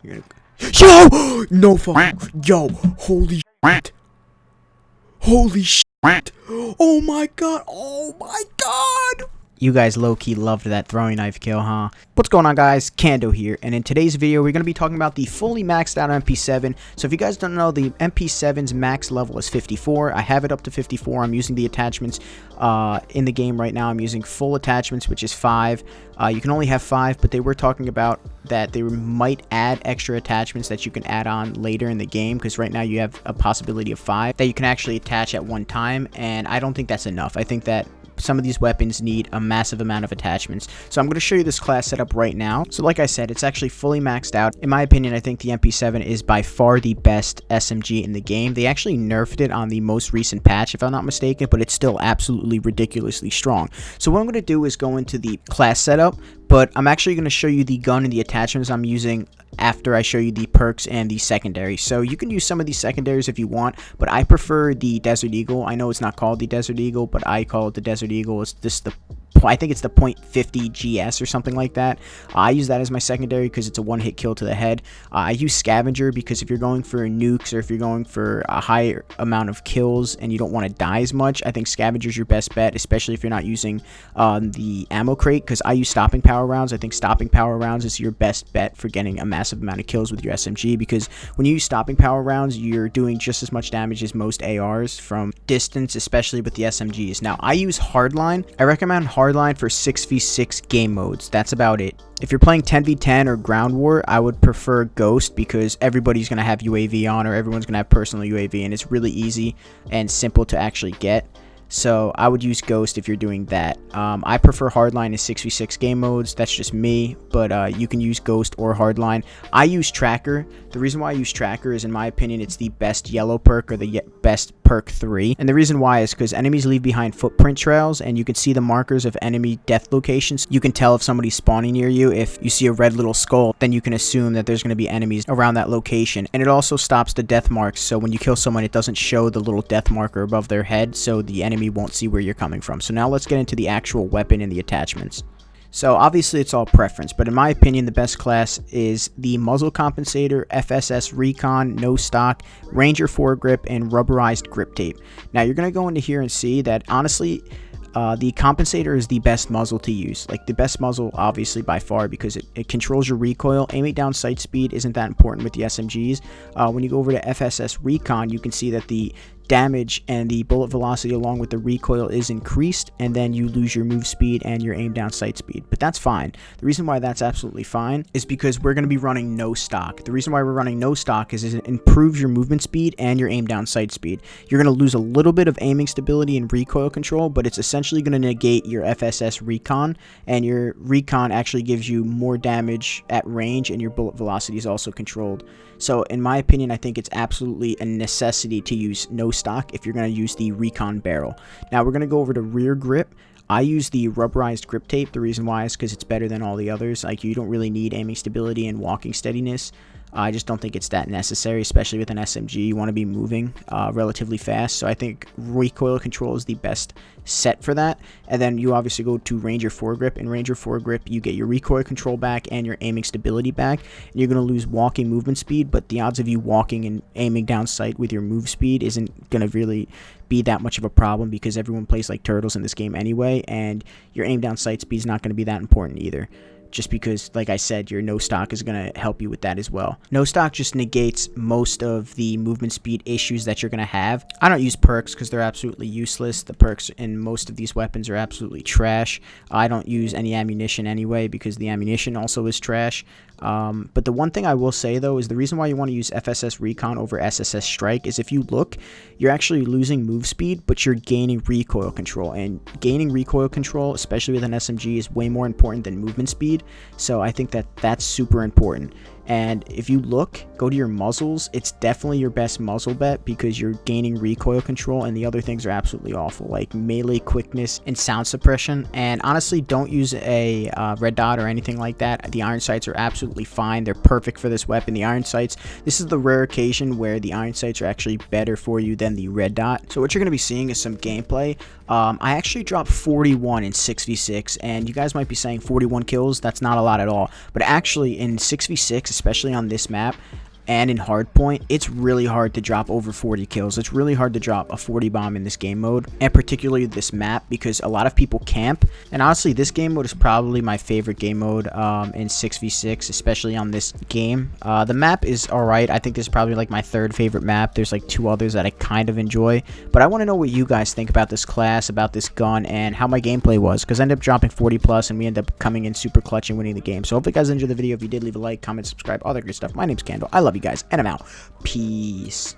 Yo! No fuck. Yo, holy shit. Holy shit. Oh my god. Oh my god. You guys low-key loved that throwing knife kill, huh? What's going on, guys? Kando here, and in today's video, we're going to be talking about the fully maxed out MP7. So if you guys don't know, the MP7's max level is 54. I have it up to 54. I'm using the attachments in the game right now. I'm using full attachments, which is 5. You can only have 5, but they were talking about that they might add extra attachments that you can add on later in the game, because right now you have a possibility of 5 that you can actually attach at one time, and I don't think that's enough. I think that some of these weapons need a massive amount of attachments. So I'm going to show you this class setup right now. So like I said, it's actually fully maxed out. In my opinion, I think the MP7 is by far the best SMG in the game. They actually nerfed it on the most recent patch, if I'm not mistaken, but it's still absolutely ridiculously strong. So what I'm going to do is go into the class setup, but I'm actually going to show you the gun and the attachments I'm using after I show you the perks and the secondary. So you can use some of these secondaries if you want, but I prefer the Desert Eagle. I know it's not called the Desert Eagle, but I call it the Desert Eagle. It's just I think it's the .50 GS or something like that. I use that as my secondary because it's a one-hit kill to the head. I use Scavenger because if you're going for nukes or if you're going for a higher amount of kills and you don't want to die as much, I think Scavenger is your best bet, especially if you're not using the ammo crate, because I use stopping power rounds. I think stopping power rounds is your best bet for getting a massive amount of kills with your SMG, because when you use stopping power rounds, you're doing just as much damage as most ARs from distance, especially with the SMGs. Now, I use Hardline. I recommend Hardline for 6v6 game modes. That's about it. If you're playing 10v10 or ground war, I would prefer Ghost, because everybody's going to have UAV on, or everyone's going to have personal UAV, and it's really easy and simple to actually get. So I would use Ghost if you're doing that. I prefer Hardline in 6v6 game modes. That's just me, but you can use Ghost or Hardline. I use Tracker. The reason why I use Tracker is, in my opinion, it's the best yellow perk, or the best perk 3. And the reason why is because enemies leave behind footprint trails, and you can see the markers of enemy death locations. You can tell if somebody's spawning near you. If you see a red little skull, then you can assume that there's going to be enemies around that location. And it also stops the death marks, so when you kill someone, it doesn't show the little death marker above their head, so the enemy won't see where you're coming from. So now let's get into the actual weapon and the attachments. So obviously it's all preference, but in my opinion, the best class is the muzzle compensator, FSS recon, no stock, Ranger foregrip, and rubberized grip tape. Now you're going to go into here and see that honestly, the compensator is the best muzzle to use. Like, the best muzzle, obviously, by far, because it controls your recoil. Aiming down sight speed isn't that important with the SMGs. When you go over to FSS Recon, you can see that the damage and the bullet velocity along with the recoil is increased, and then you lose your move speed and your aim down sight speed. But that's fine. The reason why that's absolutely fine is because we're going to be running no stock. The reason why we're running no stock is it improves your movement speed and your aim down sight speed. You're going to lose a little bit of aiming stability and recoil control, but it's essentially going to negate your FSS recon, and your recon actually gives you more damage at range, and your bullet velocity is also controlled. So in my opinion, I think it's absolutely a necessity to use no stock if you're going to use the recon barrel. Now we're going to go over to rear grip. I use the rubberized grip tape. The reason why is because it's better than all the others. Like, you don't really need aiming stability and walking steadiness. I just don't think it's that necessary, especially with an SMG. You want to be moving relatively fast, so I think recoil control is the best set for that. And then you obviously go to Ranger foregrip. In Ranger foregrip, you get your recoil control back and your aiming stability back, and you're going to lose walking movement speed, but the odds of you walking and aiming down sight with your move speed isn't going to really be that much of a problem, because everyone plays like turtles in this game anyway, and your aim down sight speed is not going to be that important either, just because, like I said, your no stock is going to help you with that as well. No stock just negates most of the movement speed issues that you're going to have. I don't use perks because they're absolutely useless. The perks in most of these weapons are absolutely trash. I don't use any ammunition anyway because the ammunition also is trash. But the one thing I will say, though, is the reason why you want to use FSS Recon over SSS Strike is if you look, you're actually losing move speed, but you're gaining recoil control. And gaining recoil control, especially with an SMG, is way more important than movement speed. So I think that that's super important. And if you look, go to your muzzles, it's definitely your best muzzle bet because you're gaining recoil control, and the other things are absolutely awful, like melee quickness and sound suppression. And honestly, don't use a red dot or anything like that. The iron sights are absolutely fine. They're perfect for this weapon. The iron sights, this is the rare occasion where the iron sights are actually better for you than the red dot. So what you're going to be seeing is some gameplay. I actually dropped 41 in 6v6, and you guys might be saying 41 kills, that's not a lot at all. But actually in 6v6, especially on this map and in hardpoint, it's really hard to drop over 40 kills. It's really hard to drop a 40 bomb in this game mode, and particularly this map, because a lot of people camp. And honestly, this game mode is probably my favorite game mode in 6v6, especially on this game. The map is alright. I think this is probably like my third favorite map. There's like 2 others that I kind of enjoy, but I want to know what you guys think about this class, about this gun, and how my gameplay was, because I ended up dropping 40 plus and we ended up coming in super clutch and winning the game. So hopefully you guys enjoyed the video. If you did, leave a like, comment, subscribe, all that good stuff. My name's Candle. I love you guys, and I'm out. Peace.